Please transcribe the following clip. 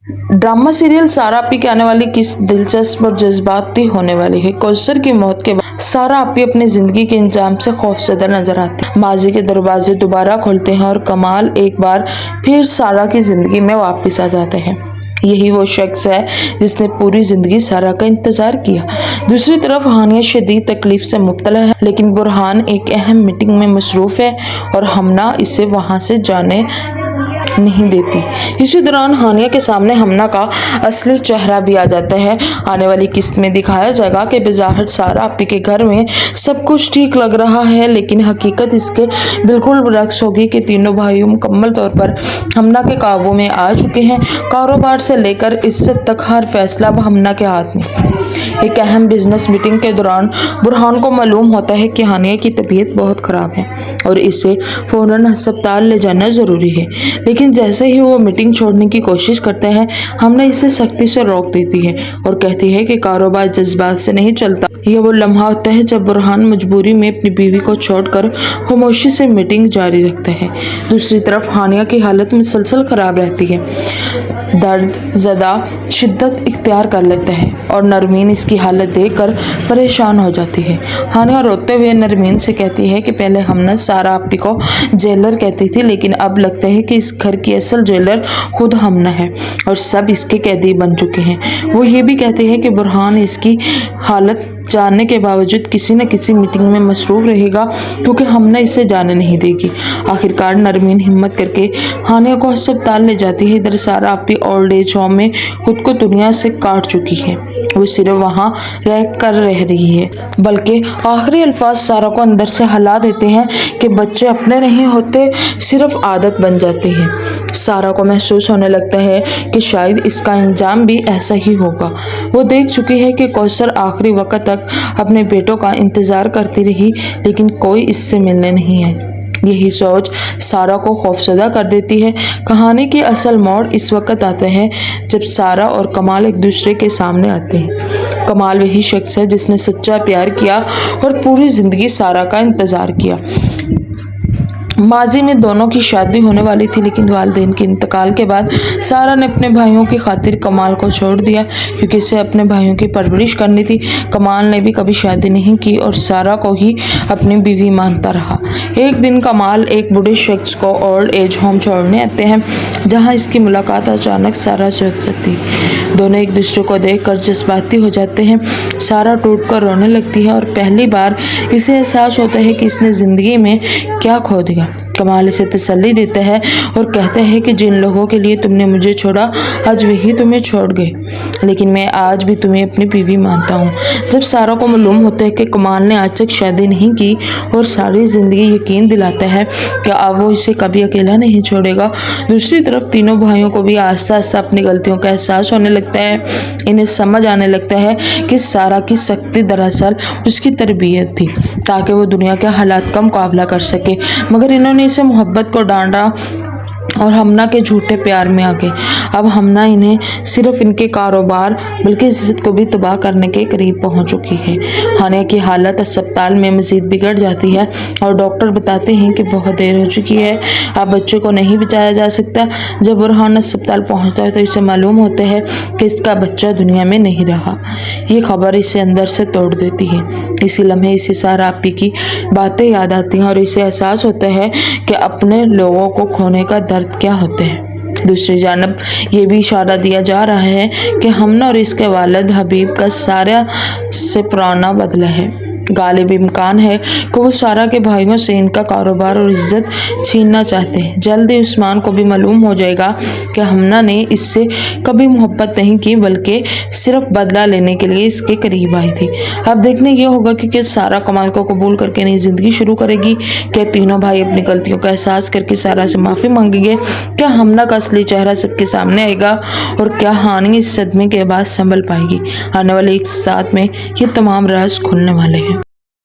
Drama serial सारा आपी के आने वाली किस दिलचस्प और जज्बाती होने वाली है। कौसर की मौत के बाद सारा आपी अपनी जिंदगी के इंजाम से खौफजदा नजर आती है। माजी के दरवाजे दोबारा खुलते हैं और कमाल एक बार फिर सारा की जिंदगी में वापस आ जाते हैं। यही वो शख्स है जिसने पूरी जिंदगी सारा का इंतजार किया। दूसरी तरफ हानिया शदीद तकलीफ से मुब्तला है, लेकिन बुरहान एक अहम मीटिंग में मसरूफ है और हमना इसे वहां से जाने नहीं देती। इसी दौरान हानिया के सामने हमना का असली चेहरा भी आ जाता है। आने वाली किस्त में दिखाया जाएगा कि बेज़ाहिर सारा आपी के घर में सब कुछ ठीक लग रहा है, लेकिन हकीकत इसके बिल्कुल बरक्स होगी कि तीनों भाई मुकम्मल तौर पर हमना के काबू में आ चुके हैं। कारोबार से लेकर इज्जत तक हर फैसला अब हमना के हाथ में। एक अहम बिजनेस मीटिंग के दौरान बुरहान को मालूम होता है कि हानिया की तबीयत बहुत ख़राब है और इसे फ़ौरन अस्पताल ले जाना ज़रूरी है, लेकिन जैसे ही वो मीटिंग छोड़ने की कोशिश करता है, हमने इसे सख्ती से रोक देती है और कहती है कि कारोबार जज्बात से नहीं चलता। ये वो लम्हा होता है जब बुरहान मजबूरी में अपनी बीवी को छोड़कर खामोशी से मीटिंग जारी रखता है। दूसरी तरफ हानिया की हालत मुसलसल ख़राब रहती है। दर्द ज़्यादा शिद्दत इख्तियार कर लेता है और नरमीन इसकी हालत देखकर परेशान हो जाती है। हानिया रोते हुए नरमीन से कहती है कि पहले हमने सारा आपी को जेलर कहती थी, लेकिन अब लगता है कि इस घर की असल जेलर खुद हमना है और सब इसके कैदी बन चुके हैं। वो ये भी कहते हैं कि बुरहान इसकी हालत जानने के बावजूद किसी न किसी मीटिंग में मसरूफ रहेगा, क्योंकि हमने इसे जाने नहीं देगी। आखिरकार नरमीन हिम्मत करके हानिया को अस्पताल ले जाती है। इधर सारा आपी ओल्ड एज होम में खुद को दुनिया से काट चुकी है। वो सिर्फ वहाँ रह रही है, बल्कि आखिरी अल्फाज सारा को अंदर से हिला देते हैं कि बच्चे अपने नहीं होते, सिर्फ आदत बन जाती है। सारा को महसूस होने लगता है कि शायद इसका अंजाम भी ऐसा ही होगा। वो देख चुकी है कि कौसर आखिरी वक्त तक अपने बेटों का इंतजार करती रही, लेकिन कोई इससे मिलने नहीं आया। यही सोच सारा को खौफजदा कर देती है। कहानी की असल मोड़ इस वक्त आता है जब सारा और कमाल एक दूसरे के सामने आते हैं। कमाल वही शख्स है जिसने सच्चा प्यार किया और पूरी जिंदगी सारा का इंतजार किया। माजी में दोनों की शादी होने वाली थी, लेकिन वालिदैन के इंतकाल के बाद सारा ने अपने भाइयों की खातिर कमाल को छोड़ दिया, क्योंकि इसे अपने भाइयों की परवरिश करनी थी। कमाल ने भी कभी शादी नहीं की और सारा को ही अपनी बीवी मानता रहा। एक दिन कमाल एक बूढ़े शख्स को ओल्ड एज होम छोड़ने आते हैं, जहाँ इसकी मुलाकात अचानक सारा से हो जाती है। दोनों एक दूसरे को देखकर जज्बाती हो जाते हैं। सारा टूट कर रोने लगती है और पहली बार इसे एहसास होता है कि इसने ज़िंदगी में क्या खो दिया। कमाल इसे तसल्ली देता है और कहता है कि जिन लोगों के लिए तुमने मुझे छोड़ा, आज वही तुम्हें छोड़ गए, लेकिन मैं आज भी तुम्हें अपनी बीवी मानता हूँ। जब सारा को मालूम होता है कि कमाल ने आज तक शादी नहीं की और सारी ज़िंदगी यकीन दिलाता है कि अब वो इसे कभी अकेला नहीं छोड़ेगा, दूसरी तरफ तीनों भाइयों को भी आस्ता आस्ता अपनी गलतियों का एहसास होने लगता है। इन्हें समझ आने लगता है कि सारा की सख्ती दरअसल उसकी तरबियत थी, ताकि वो दुनिया के हालात का मुकाबला कर सके, मगर इन्होंने इसे मोहब्बत को डांटा और हमना के झूठे प्यार में आ गए। अब हमना इन्हें सिर्फ इनके कारोबार बल्कि इज्जत को भी तबाह करने के करीब पहुंच चुकी है। हानिया की हालत अस्पताल में मजीद बिगड़ जाती है और डॉक्टर बताते हैं कि बहुत देर हो चुकी है, अब बच्चे को नहीं बचाया जा सकता। जब बुरहान अस्पताल पहुंचता है तो इसे मालूम होता है कि इसका बच्चा दुनिया में नहीं रहा। ये खबर इसे अंदर से तोड़ देती है। इसी लम्हे इसे सारा आपी की बातें याद आती हैं और इसे एहसास होता है कि अपने लोगों को खोने का दर्द क्या होते हैं। दूसरी जानब ये भी इशारा दिया जा रहा है कि हमना और इसके वालिद हबीब का सारा से पुराना बदला है। गालिब इम्कान है कि वो सारा के भाइयों से इनका कारोबार और इज्जत छीनना चाहते हैं। जल्द ही उस्मान को भी मालूम हो जाएगा कि हमना ने इससे कभी मोहब्बत नहीं की, बल्कि सिर्फ बदला लेने के लिए इसके करीब आई थी। अब देखने ये होगा कि सारा कमाल को कबूल करके नई जिंदगी शुरू करेगी, क्या तीनों भाई अपनी गलतियों का एहसास करके सारा से माफ़ी मांगेंगे, क्या हमना का असली चेहरा सबके सामने आएगा और क्या हानि इस सदमे के बाद संभल पाएगी। आने वाले एक साथ में ये तमाम राज खुलने वाले हैं।